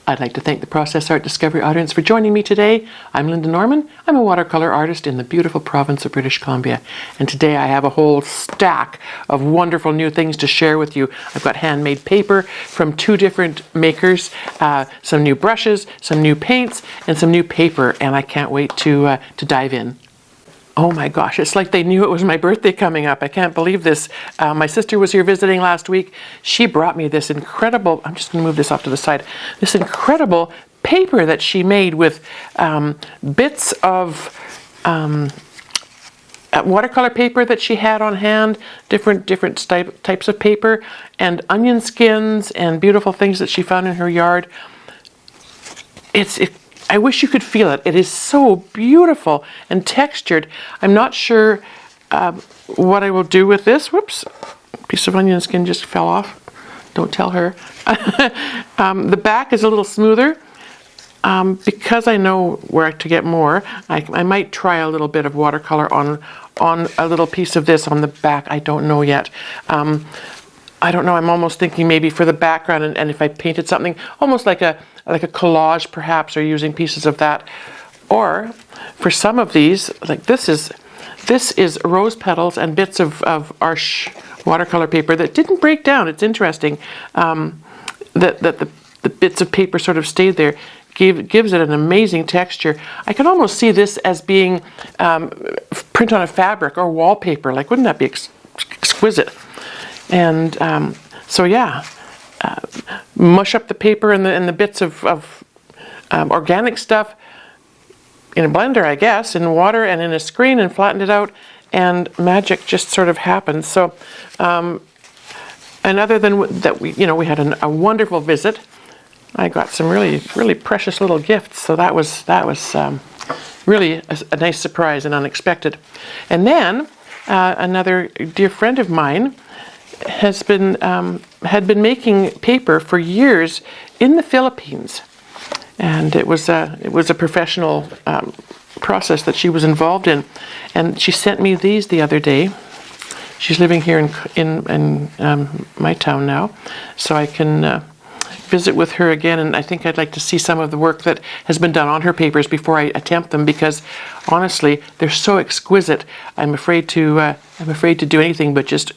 I'd like to thank the Process Art Discovery audience for joining me today. I'm Lynda Norman. I'm a watercolor artist in the beautiful province of British Columbia. And today I have a whole stack of wonderful new things to share with you. I've got handmade paper from 2 different makers, some new brushes, some new paints, and some new paper. And I can't wait to dive in. Oh my gosh, it's like they knew it was my birthday coming up. I can't believe this. My sister was here visiting last week. She brought me this incredible, I'm just going to move this off to the side, this incredible paper that she made with bits of watercolor paper that she had on hand, different types of paper, and onion skins and beautiful things that she found in her yard. I wish you could feel it. It is so beautiful and textured. I'm not sure what I will do with this. Whoops, a piece of onion skin just fell off. Don't tell her. The back is a little smoother. Because I know where to get more, I might try a little bit of watercolor on a little piece of this on the back. I don't know yet. I don't know, I'm almost thinking maybe for the background, and if I painted something almost like a collage perhaps, or using pieces of that. Or for some of these, like this is rose petals and bits of Arche watercolor paper that didn't break down. It's interesting that the bits of paper sort of stayed there. Gives it an amazing texture. I can almost see this as being print on a fabric or wallpaper. Like, wouldn't that be exquisite? And so yeah, mush up the paper and the bits of organic stuff in a blender, I guess, in water and in a screen, and flatten it out, and magic just sort of happens. So, and other than that, we had a wonderful visit. I got some really precious little gifts. So that was really a nice surprise and unexpected. And then another dear friend of mine had been making paper for years in the Philippines, and it was a professional process that she was involved in, and she sent me these the other day. She's living here in my town now, so I can visit with her again, and I think I'd like to see some of the work that has been done on her papers before I attempt them, because honestly they're so exquisite. I'm afraid to do anything but just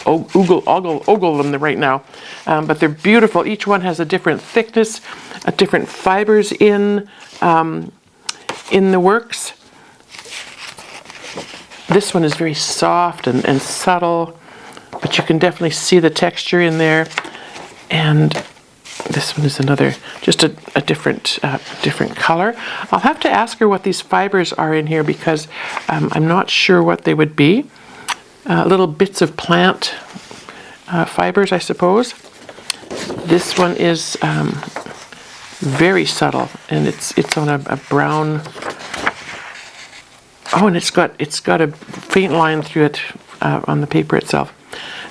ogle them right now, but they're beautiful. Each one has a different thickness, different fibers in the works. This one is very soft and subtle, but you can definitely see the texture in there. And this one is another, just a different color. I'll have to ask her what these fibers are in here, because I'm not sure what they would be. Little bits of plant fibers, I suppose. This one is very subtle, and it's on a brown. Oh, and it's got a faint line through it on the paper itself.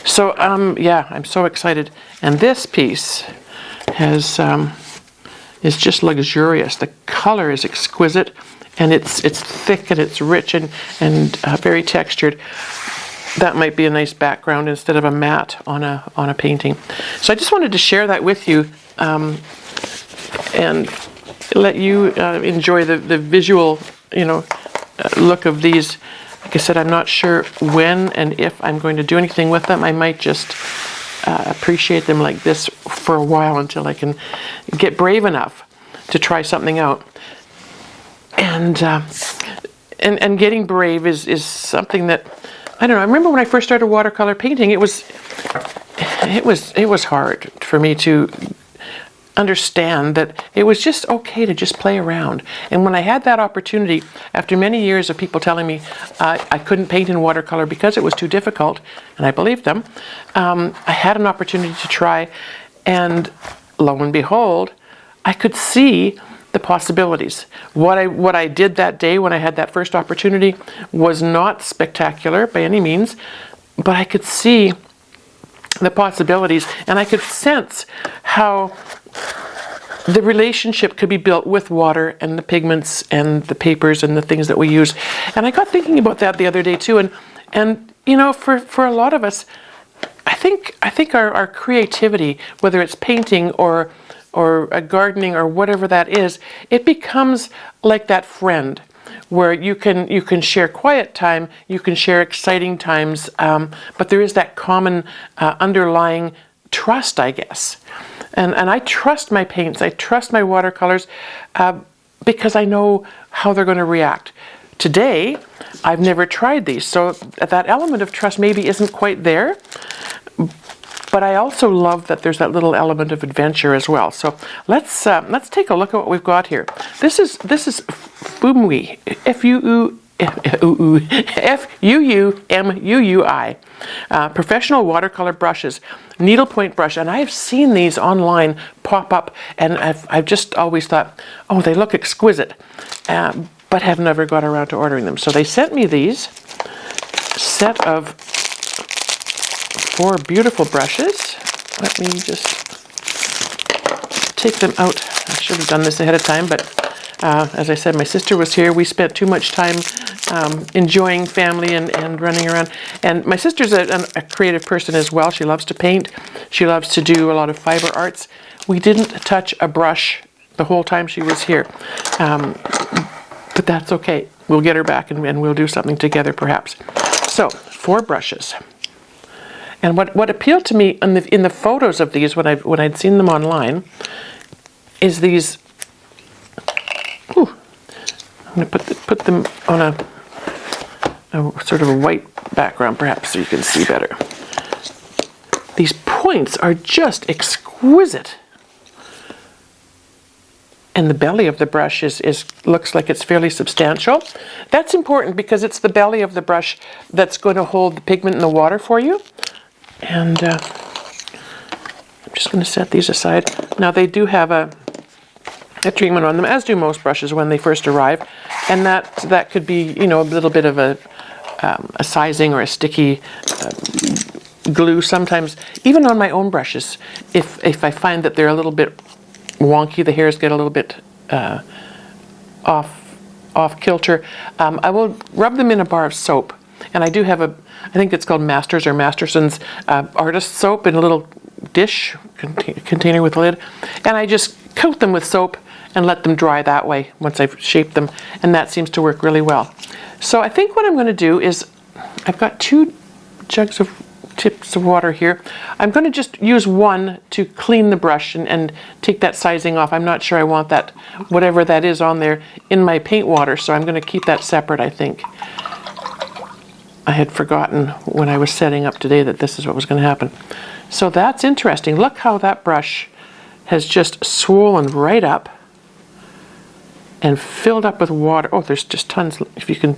So yeah, I'm so excited. And this piece is just luxurious. The color is exquisite, and it's thick and it's rich and very textured. That might be a nice background instead of a matte on a painting. So I just wanted to share that with you, and let you enjoy the visual, look of these. Like I said, I'm not sure when and if I'm going to do anything with them. I might just appreciate them like this for a while until I can get brave enough to try something out. And getting brave is something that, I don't know. I remember when I first started watercolor painting, it was hard for me to understand that it was just okay to just play around. And when I had that opportunity, after many years of people telling me I couldn't paint in watercolor because it was too difficult, and I believed them, I had an opportunity to try, and lo and behold, I could see the possibilities. What I did that day when I had that first opportunity was not spectacular by any means, but I could see the possibilities, and I could sense how the relationship could be built with water and the pigments and the papers and the things that we use. And I got thinking about that the other day too, and for a lot of us, I think our creativity, whether it's painting or or a gardening or whatever that is, it becomes like that friend where you can share quiet time, you can share exciting times, but there is that common underlying trust, I guess. And I trust my paints, I trust my watercolors, because I know how they're going to react. Today, I've never tried these, so that element of trust maybe isn't quite there, but I also love that there's that little element of adventure as well. So let's take a look at what we've got here. This is Fuumuui, Fuumuui, professional watercolor brushes, needlepoint brush, and I've seen these online pop up, and I've just always thought, oh, they look exquisite, but have never got around to ordering them. So they sent me these set of 4 beautiful brushes. Let me just take them out. I should have done this ahead of time, but as I said, my sister was here. We spent too much time enjoying family and running around. And my sister's a creative person as well. She loves to paint. She loves to do a lot of fiber arts. We didn't touch a brush the whole time she was here. But that's okay. We'll get her back and we'll do something together perhaps. So, 4 brushes. And what appealed to me in the photos of these when I'd seen them online is these. I'm going to put them on a sort of a white background perhaps so you can see better. These points are just exquisite. And the belly of the brush looks like it's fairly substantial. That's important because it's the belly of the brush that's going to hold the pigment in the water for you. And I'm just going to set these aside. Now they do have a treatment on them, as do most brushes when they first arrive. And that could be, a little bit of a sizing or a sticky glue sometimes. Even on my own brushes, if I find that they're a little bit wonky, the hairs get a little bit off kilter, I will rub them in a bar of soap. And I do have I think it's called Masters or Masterson's artist soap in a little dish container with a lid. And I just coat them with soap and let them dry that way once I've shaped them. And that seems to work really well. So I think what I'm going to do is, I've got 2 jugs of tips of water here. I'm going to just use one to clean the brush and take that sizing off. I'm not sure I want that, whatever that is on there, in my paint water, so I'm going to keep that separate, I think. I had forgotten when I was setting up today that this is what was going to happen. So that's interesting. Look how that brush has just swollen right up and filled up with water. Oh, there's just tons. If you can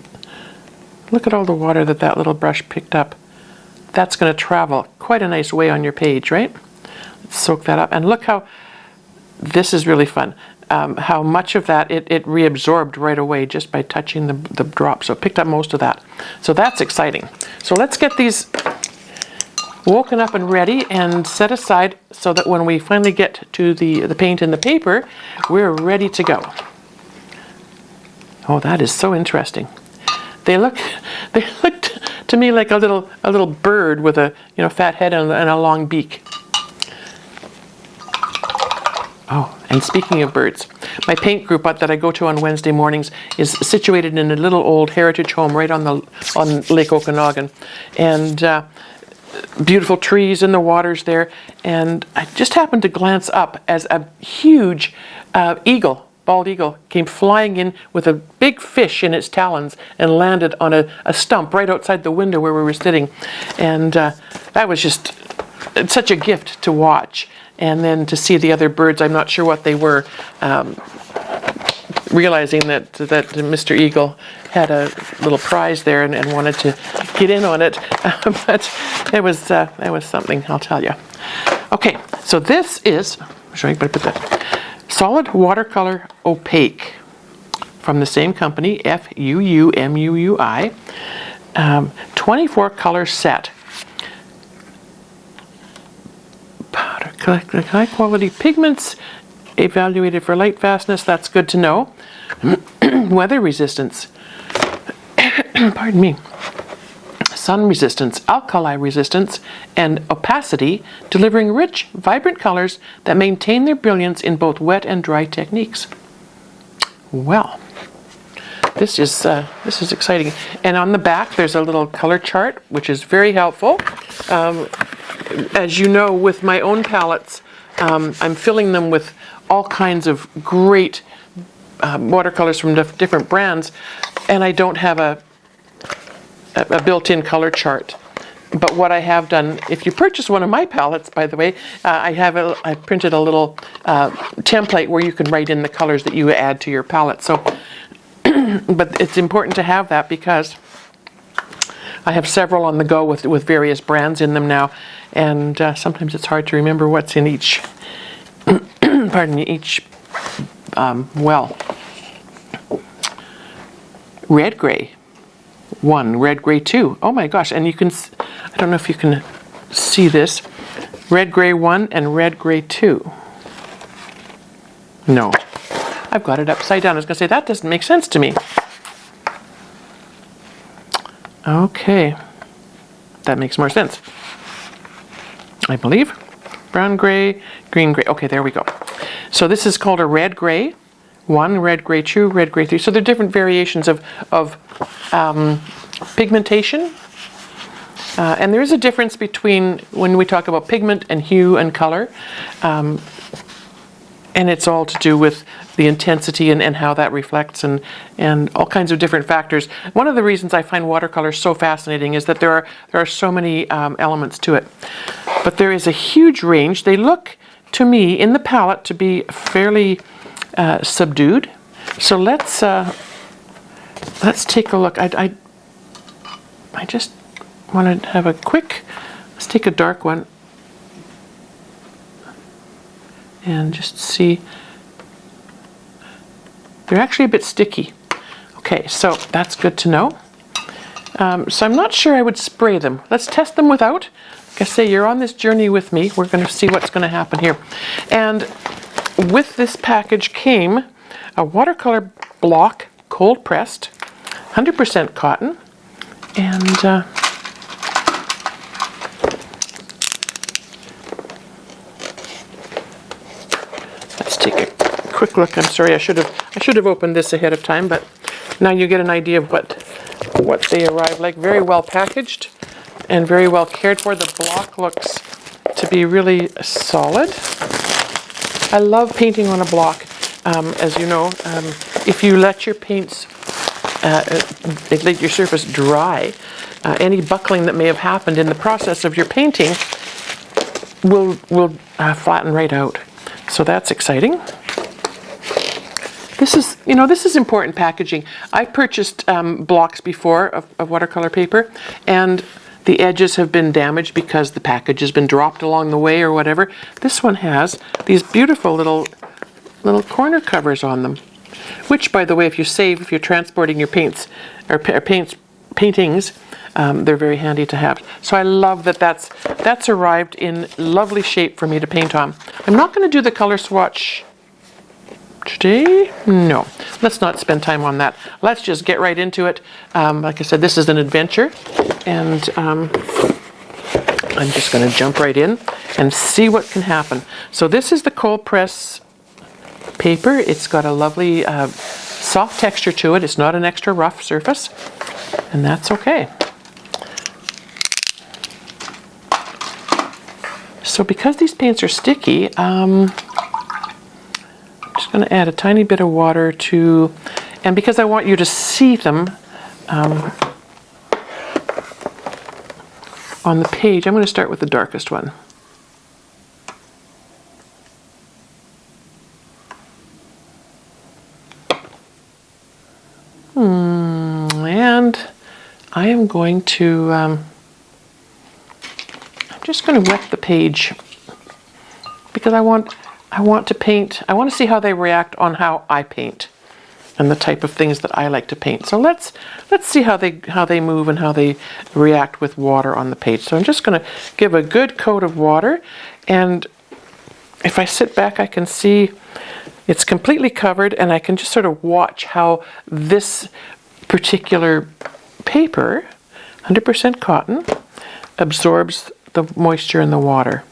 look at all the water that little brush picked up. That's going to travel quite a nice way on your page, right? Let's soak that up. And look how, this is really fun, how much of that it reabsorbed right away just by touching the drop. So it picked up most of that. So that's exciting. So let's get these woken up and ready and set aside so that when we finally get to the paint and the paper, we're ready to go. Oh, that is so interesting. They looked to me like a little bird with a fat head and a long beak. Oh, and speaking of birds, my paint group that I go to on Wednesday mornings is situated in a little old heritage home right on Lake Okanagan, and beautiful trees and the water's there. And I just happened to glance up as a huge bald eagle came flying in with a big fish in its talons and landed on a stump right outside the window where we were sitting. And that was just such a gift to watch. And then to see the other birds, I'm not sure what they were, realizing that Mr. Eagle had a little prize there and wanted to get in on it. But it was something, I'll tell you. Okay, so this is, should I put that? Solid Watercolor Opaque from the same company, Fuumuui, 24 color set. Powder, high quality pigments, evaluated for light fastness, that's good to know. Weather resistance, pardon me. sun resistance, alkali resistance, and opacity, delivering rich, vibrant colors that maintain their brilliance in both wet and dry techniques. Well, this is exciting. And on the back, there's a little color chart, which is very helpful. As you know, with my own palettes, I'm filling them with all kinds of great watercolors from different brands, and I don't have a built-in color chart. But what I have done, if you purchase one of my palettes, by the way, I printed a little template where you can write in the colors that you add to your palette. So, but it's important to have that because I have several on the go with various brands in them now, and sometimes it's hard to remember what's in each. Pardon me, each well. Red Gray 1, Red Gray 2. Oh my gosh, and you can, I don't know if you can see this. Red Gray 1 and Red Gray 2. No, I've got it upside down. I was going to say, that doesn't make sense to me. Okay, that makes more sense, I believe. Brown Gray, Green Gray. Okay, there we go. So this is called a Red Gray 1, Red Gray 2, Red Gray 3. So they're different variations of pigmentation. And there is a difference between when we talk about pigment and hue and color. And it's all to do with the intensity and how that reflects and all kinds of different factors. One of the reasons I find watercolor so fascinating is that there are so many elements to it. But there is a huge range. They look, to me, in the palette to be fairly subdued. So let's take a look. I just want to have a quick, let's take a dark one and just see. They're actually a bit sticky. Okay, so that's good to know. So I'm not sure I would spray them. Let's test them without. Like I say, you're on this journey with me. We're going to see what's going to happen here. And with this package came a watercolor block, cold pressed, 100% cotton, and let's take a quick look. I'm sorry, I should have opened this ahead of time, but now you get an idea of what they arrive like. Very well packaged and very well cared for. The block looks to be really solid. I love painting on a block. As you know, if you let your paints, let your surface dry, any buckling that may have happened in the process of your painting will flatten right out. So that's exciting. This is important packaging. I purchased blocks before of watercolor paper, and the edges have been damaged because the package has been dropped along the way or whatever. This one has these beautiful little corner covers on them, which, by the way, if you're transporting your paints or paintings, they're very handy to have. So I love that's arrived in lovely shape for me to paint on. I'm not going to do the color swatch today. No, let's not spend time on that. Let's just get right into it. Like I said, this is an adventure, and I'm just going to jump right in and see what can happen. So this is the cold press paper. It's got a lovely soft texture to it. It's not an extra rough surface, and that's okay. So because these paints are sticky, I'm just going to add a tiny bit of water to, and because I want you to see them on the page, I'm going to start with the darkest one. And I am going to, I'm just going to wet the page because I want to paint, I want to see how they react on how I paint and the type of things that I like to paint. So let's see how they move and how they react with water on the page. So I'm just going to give a good coat of water, and if I sit back I can see it's completely covered, and I can just sort of watch how this particular paper 100% cotton, absorbs the moisture in the water.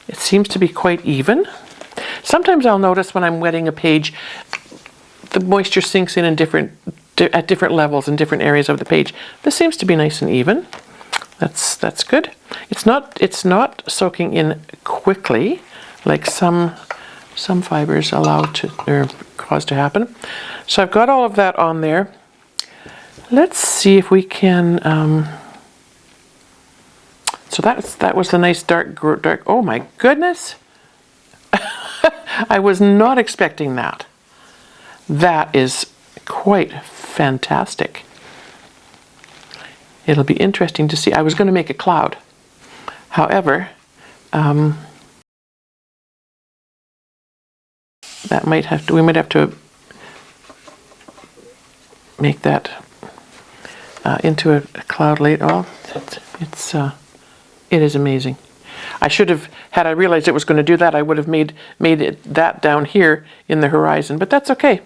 It seems to be quite even. Sometimes I'll notice when I'm wetting a page, the moisture sinks in at different levels in different areas of the page. This seems to be nice and even. That's good. It's not soaking in quickly like some fibers allow to or cause to happen. So I've got all of that on there. Let's see if we can. So that was the nice dark. Oh my goodness! I was not expecting that. That is quite fantastic. It'll be interesting to see. I was going to make a cloud. However, that might have to. We might have to make that into a cloud later. Oh, it is amazing. I should have, had I realized it was going to do that, I would have made it that down here in the horizon. But that's okay.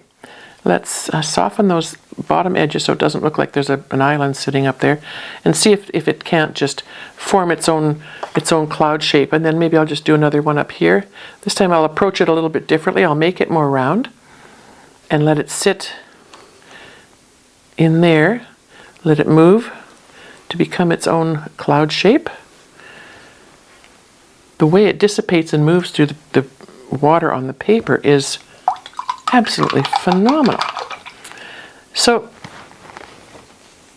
Let's soften those bottom edges so it doesn't look like there's an island sitting up there, and see if it can't just form its own cloud shape. And then maybe I'll just do another one up here. This time I'll approach it a little bit differently. I'll make it more round and let it sit in there. Let it move to become its own cloud shape. The way it dissipates and moves through the water on the paper is absolutely phenomenal. So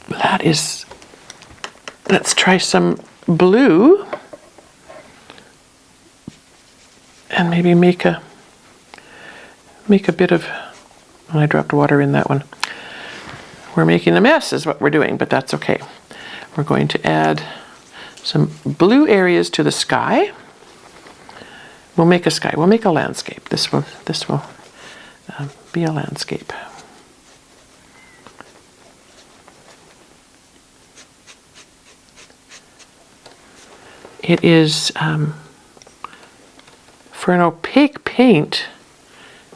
that is, let's try some blue and maybe make a bit of, I dropped water in that one. We're making a mess is what we're doing, but that's okay. We're going to add some blue areas to the sky. We'll make a sky. We'll make a landscape. This will be a landscape. It is for an opaque paint.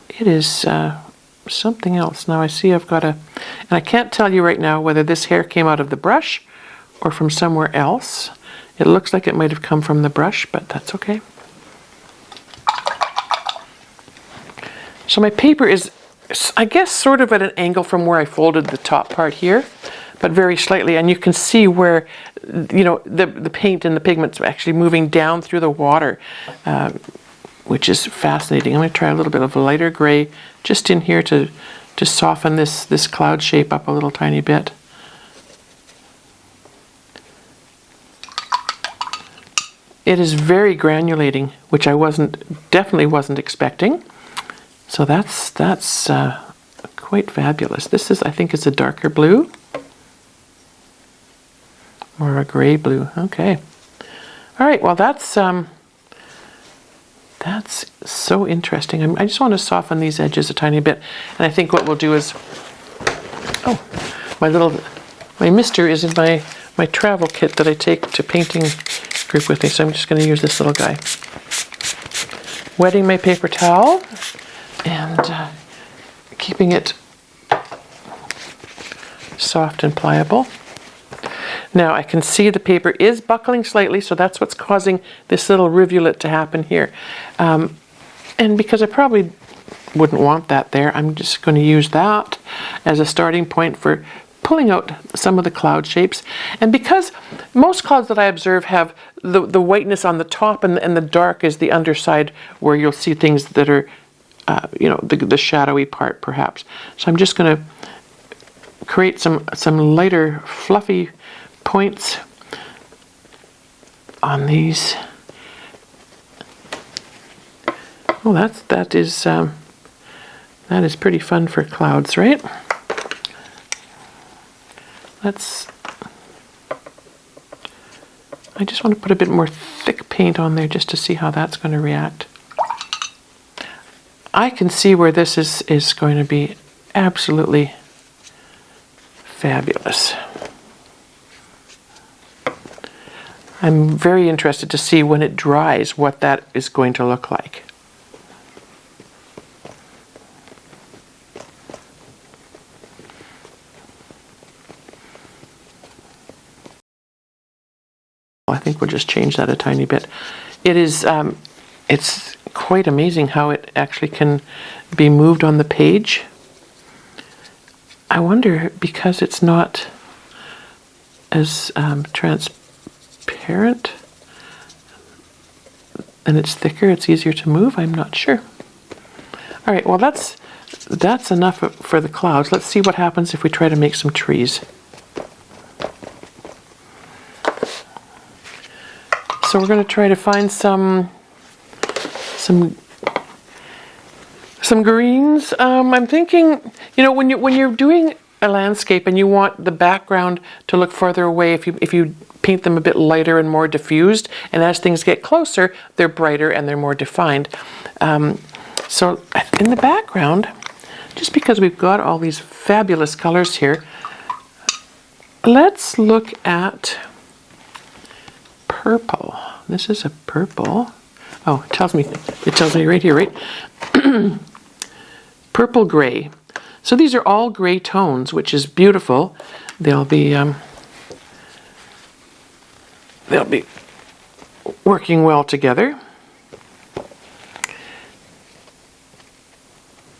It is something else. Now I see I've got and I can't tell you right now whether this hair came out of the brush or from somewhere else. It looks like it might have come from the brush, but that's okay. So my paper is, I guess, sort of at an angle from where I folded the top part here, but very slightly, and you can see where, you know, the paint and the pigment's actually moving down through the water, which is fascinating. I'm going to try a little bit of a lighter gray just in here to soften this cloud shape up a little tiny bit. It is very granulating, which I definitely wasn't expecting. So that's quite fabulous. This is, I think, it's a darker blue or a gray blue. Okay. All right. Well, that's so interesting. I just want to soften these edges a tiny bit, and I think what we'll do is, oh, my mister is in my travel kit that I take to painting group with me. So I'm just going to use this little guy. Wetting my paper towel and keeping it soft and pliable. Now I can see the paper is buckling slightly, so that's what's causing this little rivulet to happen here. And because I probably wouldn't want that there, I'm just going to use that as a starting point for pulling out some of the cloud shapes. And because most clouds that I observe have the whiteness on the top and the dark is the underside where you'll see things that are you know, the shadowy part perhaps. So I'm just going to create some lighter fluffy points on these. Oh, that is pretty fun for clouds, right? I just want to put a bit more thick paint on there just to see how that's going to react. I can see where this is going to be absolutely fabulous. I'm very interested to see when it dries what that is going to look like. think we'll just change that a tiny bit. It is, it's quite amazing how it actually can be moved on the page. I wonder, because it's not as transparent and it's thicker, it's easier to move. I'm not sure. All right, well that's enough for the clouds. Let's see what happens if we try to make some trees. So we're going to try to find some greens. I'm thinking, you know, when you're doing a landscape and you want the background to look further away, if you paint them a bit lighter and more diffused, and as things get closer, they're brighter and they're more defined. So in the background, just because we've got all these fabulous colors here, let's look at purple. This is a purple. Oh, it tells me right here, right? Purple gray. So these are all gray tones, which is beautiful. They'll be working well together.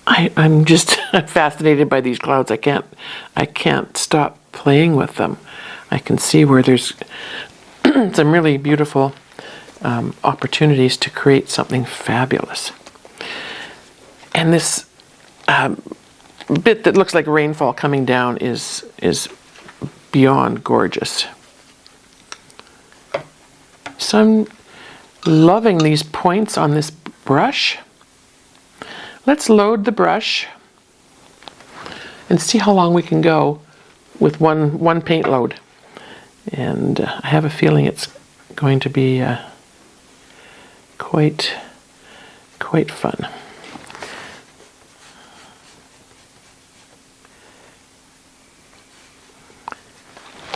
I'm just fascinated by these clouds. I can't stop playing with them. I can see where there's some really beautiful opportunities to create something fabulous. And this bit that looks like rainfall coming down is beyond gorgeous. So I'm loving these points on this brush. Let's load the brush and see how long we can go with one paint load. And I have a feeling it's going to be quite fun.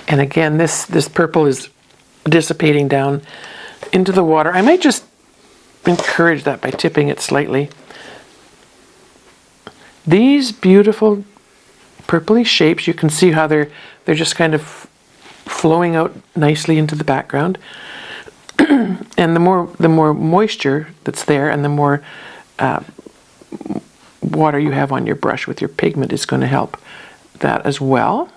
And again, this purple is dissipating down into the water. I might just encourage that by tipping it slightly. These beautiful purpley shapes, you can see how they're just kind of flowing out nicely into the background. And the more moisture that's there, and the more water you have on your brush with your pigment is going to help that as well.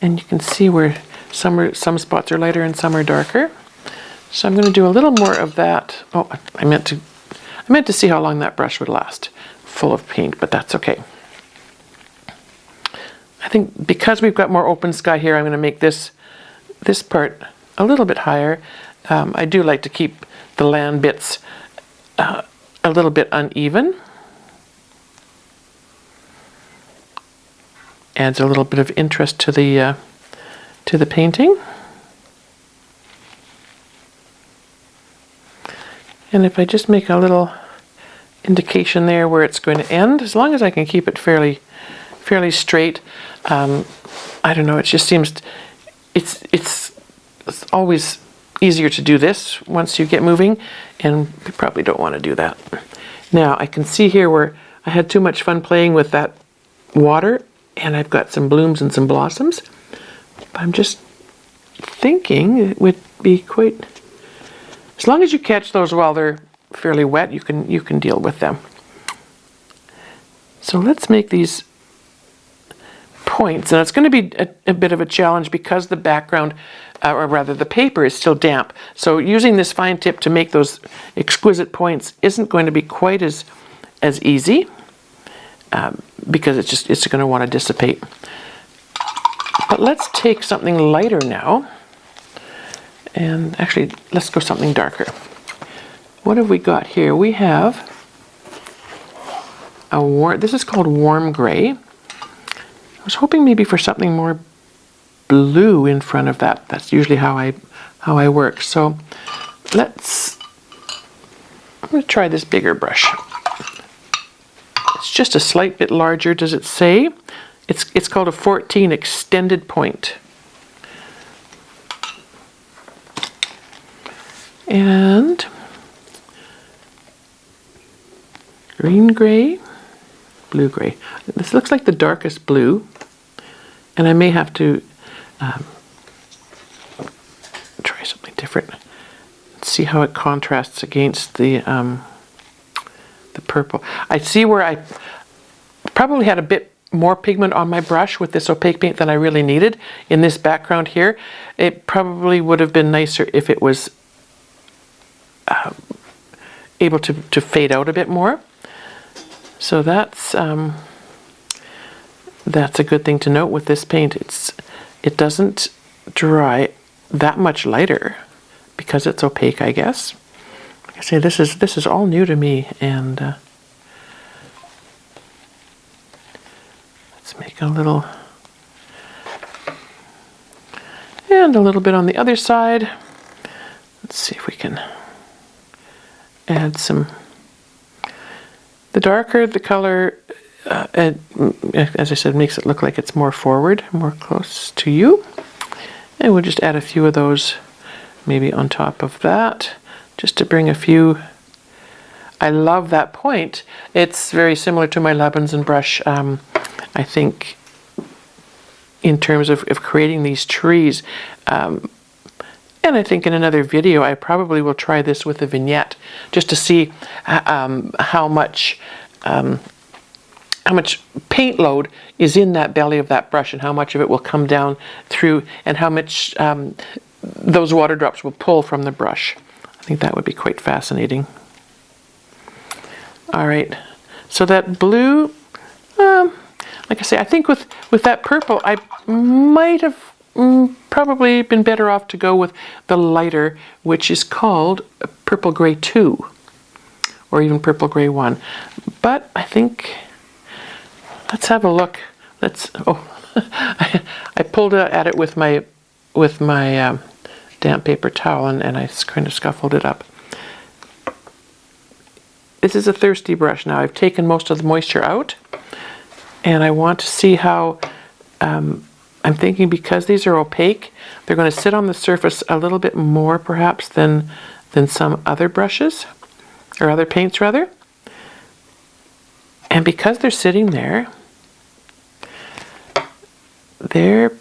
And you can see where some spots are lighter and some are darker. So I'm going to do a little more of that. Oh, I meant to see how long that brush would last full of paint, but that's okay. I think because we've got more open sky here, I'm going to make this part a little bit higher. I do like to keep the land bits a little bit uneven. Adds a little bit of interest to the painting. And if I just make a little indication there where it's going to end, as long as I can keep it fairly straight, I don't know, it just seems it's always easier to do this once you get moving, and we probably don't want to do that. Now I can see here where I had too much fun playing with that water, and I've got some blooms and some blossoms. I'm just thinking it would be quite, as long as you catch those while they're fairly wet, you can deal with them. So let's make these points, and it's going to be a bit of a challenge because the background, or rather the paper, is still damp. So using this fine tip to make those exquisite points isn't going to be quite as easy, because it's going to want to dissipate. But let's take something lighter now, and actually let's go something darker. What have we got here? We have this is called warm gray. I was hoping maybe for something more blue in front of that. That's usually how I work. So I'm going to try this bigger brush. It's just a slight bit larger, does it say? It's called a 14 extended point. And green gray, blue gray. This looks like the darkest blue. And I may have to try something different. See how it contrasts against the purple. I see where I probably had a bit more pigment on my brush with this opaque paint than I really needed in this background here. It probably would have been nicer if it was able to fade out a bit more. So that's a good thing to note with this paint. It doesn't dry that much lighter because it's opaque, I guess. Like I say, this is all new to me, and let's make a little, and a little bit on the other side. Let's see if we can add some. The darker the color, as I said, makes it look like it's more forward, more close to you. And we'll just add a few of those maybe on top of that, just to bring a few. I love that point. It's very similar to my Lebanson brush, I think, in terms of creating these trees. And I think in another video I probably will try this with a vignette, just to see how much paint load is in that belly of that brush, and how much of it will come down through, and how much those water drops will pull from the brush. I think that would be quite fascinating. All right, so that blue, like I say, I think with that purple, I might have probably been better off to go with the lighter, which is called Purple Gray 2, or even Purple Gray 1. But I think, let's have a look. I pulled at it with my damp paper towel, and I kind of scuffled it up. This is a thirsty brush now. I've taken most of the moisture out, and I want to see how, I'm thinking because these are opaque, they're going to sit on the surface a little bit more perhaps than some other brushes, or other paints rather. And because they're sitting there, they're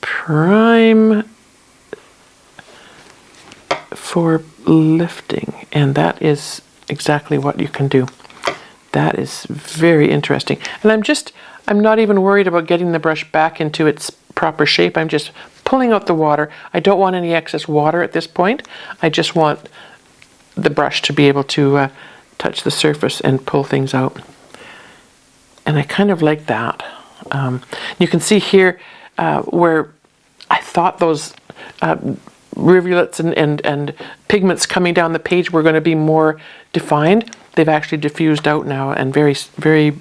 prime for lifting, and that is exactly what you can do. That is very interesting. And I'm not even worried about getting the brush back into its proper shape. I'm just pulling out the water. I don't want any excess water at this point. I just want the brush to be able to touch the surface and pull things out. And I kind of like that. You can see here where I thought those rivulets and pigments coming down the page were going to be more defined. They've actually diffused out now and very, very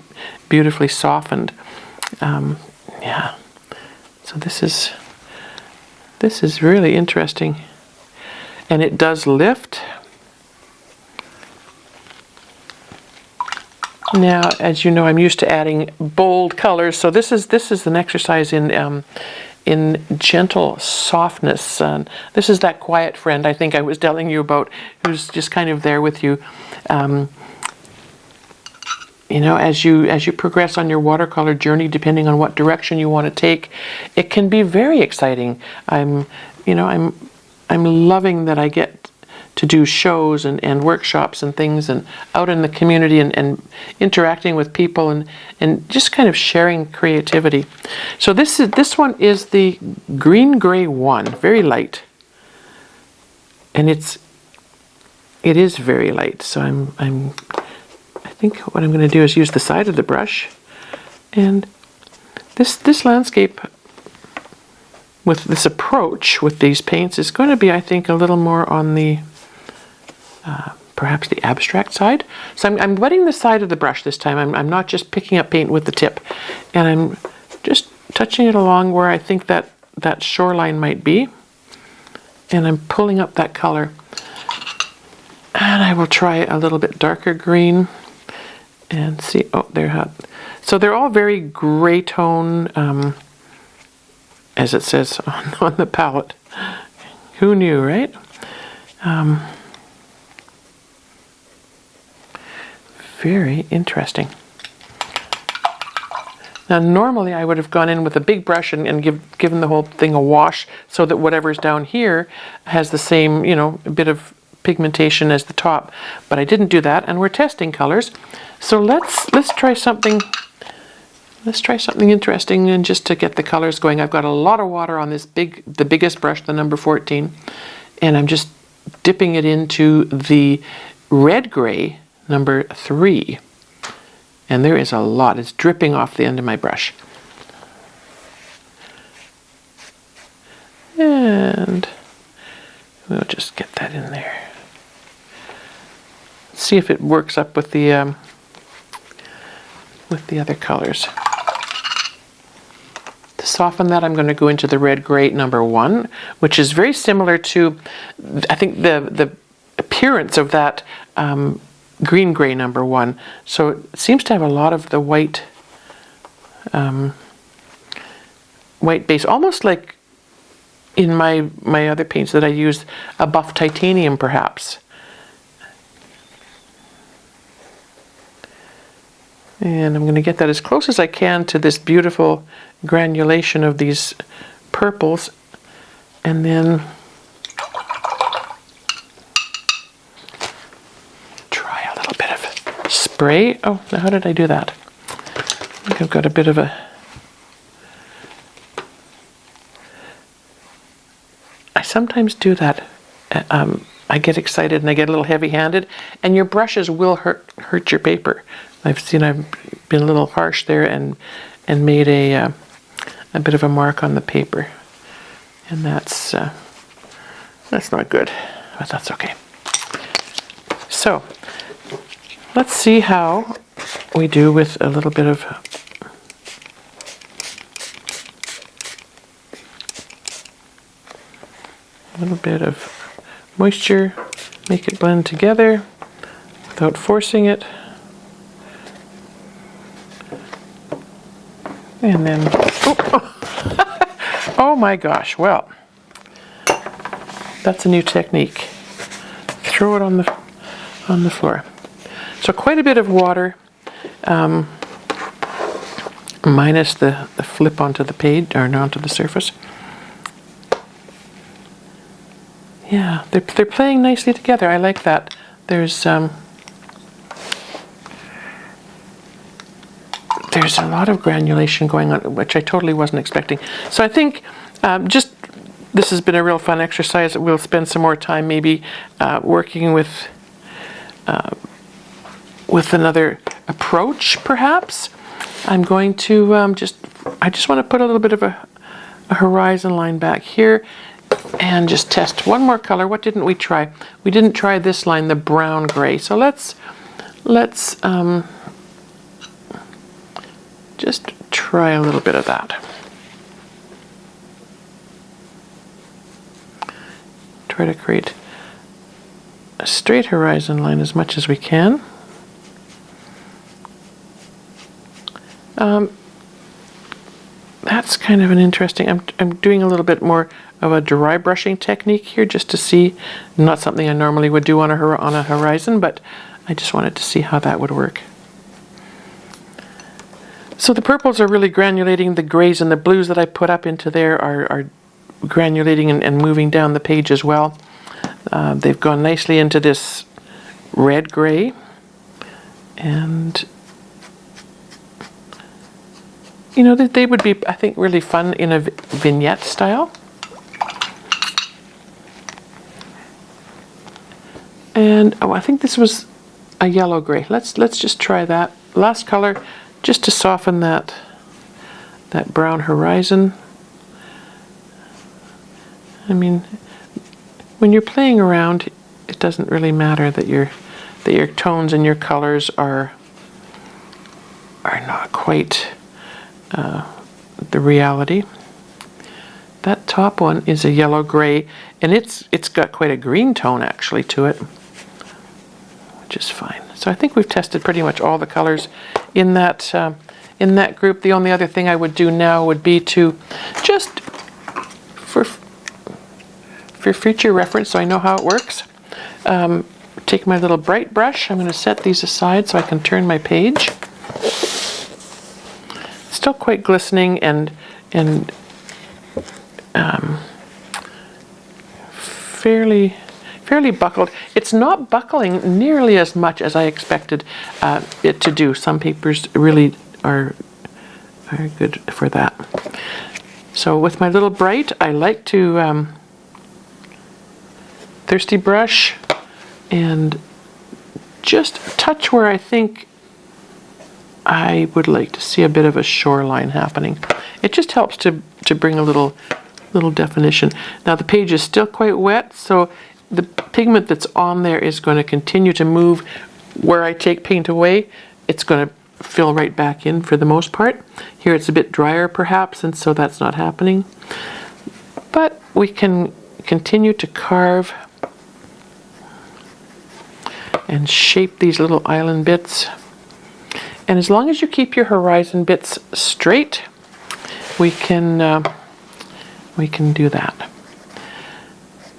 beautifully softened. Yeah. So this is really interesting, and it does lift. Now, as you know, I'm used to adding bold colors, so this is an exercise in gentle softness. This is that quiet friend I think I was telling you about, who's just kind of there with you. You know, as you progress on your watercolor journey, depending on what direction you want to take, it can be very exciting. I'm loving that I get to do shows and workshops and things, and out in the community, and interacting with people, and just kind of sharing creativity. So this one is the Green Gray 1, very light, and it is very light. So I think what I'm going to do is use the side of the brush, and this landscape with this approach with these paints is going to be, I think, a little more on the perhaps the abstract side. So I'm wetting the side of the brush this time. I'm not just picking up paint with the tip, and I'm just touching it along where I think that shoreline might be, and I'm pulling up that color. And I will try a little bit darker green and see. Oh, they're hot. So they're all very gray tone, as it says on the palette. Who knew, right? Very interesting. Now normally I would have gone in with a big brush and given the whole thing a wash so that whatever's down here has the same, you know, a bit of pigmentation as the top, but I didn't do that, and we're testing colors. So let's try something. Let's try something interesting, and just to get the colors going. I've got a lot of water on this the biggest brush, the number 14, and I'm just dipping it into the red gray number 3. And there is a lot. It's dripping off the end of my brush. And we'll just get that in there. See if it works up with the other colors. To soften that, I'm going to go into the red gray number 1, which is very similar to, I think, the appearance of that green gray number 1. So it seems to have a lot of the white white base, almost like in my other paints that I used, a buff titanium perhaps. And I'm going to get that as close as I can to this beautiful granulation of these purples, and then try a little bit of spray. Oh, now how did I do that? I think I've got a bit of a... I sometimes do that. I get excited and I get a little heavy-handed, and your brushes will hurt your paper. I've been a little harsh there and made a bit of a mark on the paper, and that's not good, but that's okay. So let's see how we do with a little bit of moisture, make it blend together without forcing it. And then, oh my gosh, well, that's a new technique. Throw it on the floor. So quite a bit of water, minus the flip onto the page, or onto the surface. Yeah, they're playing nicely together. I like that. There's a lot of granulation going on, which I totally wasn't expecting. So I think this has been a real fun exercise. We'll spend some more time maybe working with another approach, perhaps. I'm going to I just want to put a little bit of a horizon line back here and just test one more color. What didn't we try? We didn't try this line, the brown gray. So let's just try a little bit of that. Try to create a straight horizon line as much as we can. That's kind of an interesting, I'm doing a little bit more of a dry brushing technique here just to see, not something I normally would do on a horizon, but I just wanted to see how that would work. So the purples are really granulating, the grays and the blues that I put up into there are granulating and moving down the page as well. They've gone nicely into this red gray, and you know, they would be, I think, really fun in a vignette style. And I think this was a yellow gray. Let's just try that last color, just to soften that brown horizon. I mean, when you're playing around, it doesn't really matter that your tones and your colors are not quite the reality. That top one is a yellow gray, and it's got quite a green tone actually to it, which is fine. So I think we've tested pretty much all the colors in that group. The only other thing I would do now would be to just for future reference, so I know how it works, take my little bright brush. I'm going to set these aside so I can turn my page. still quite glistening and fairly buckled. It's not buckling nearly as much as I expected it to do. Some papers really are good for that. So with my little bright, I like to thirsty brush and just touch where I think I would like to see a bit of a shoreline happening. It just helps to bring a little definition. Now the page is still quite wet, so the pigment that's on there is going to continue to move. Where I take paint away, it's going to fill right back in for the most part. Here it's a bit drier perhaps, and so that's not happening. But we can continue to carve and shape these little island bits. And as long as you keep your horizon bits straight, we can do that.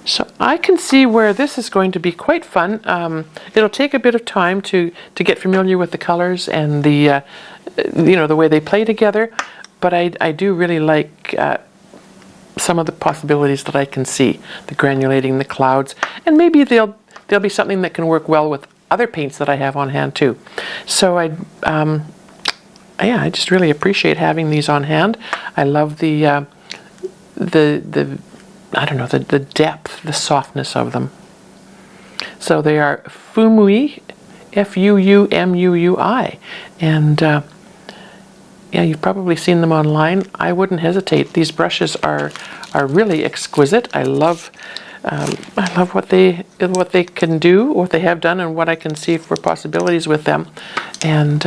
So I can see where this is going to be quite fun. It'll take a bit of time to get familiar with the colors and the the way they play together, but I do really like some of the possibilities that I can see. The granulating, the clouds, and maybe there'll be something that can work well with other paints that I have on hand too. So I just really appreciate having these on hand. I love the I don't know, the depth, the softness of them. So they are Fuumuui, Fuumuui, and yeah, you've probably seen them online. I wouldn't hesitate. These brushes are really exquisite. I love what they can do, what they have done, and what I can see for possibilities with them, and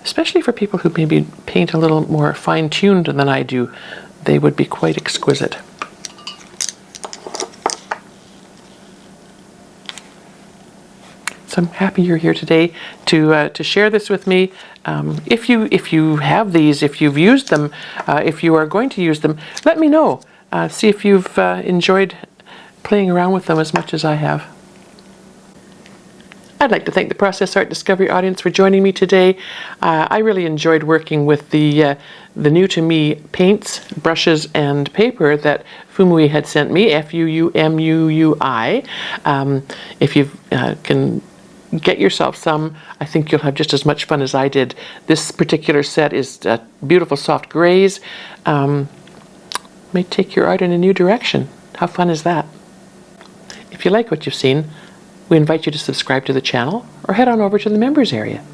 especially for people who maybe paint a little more fine-tuned than I do. They would be quite exquisite. So I'm happy you're here today to share this with me. If you have these, if you've used them, if you are going to use them, let me know. See if you've enjoyed playing around with them as much as I have. I'd like to thank the Process Art Discovery audience for joining me today. I really enjoyed working with the new to me paints, brushes, and paper that Fuumuui had sent me, Fuumuui. If you can get yourself some, I think you'll have just as much fun as I did. This particular set is beautiful soft grays. May take your art in a new direction. How fun is that? If you like what you've seen, we invite you to subscribe to the channel or head on over to the members area.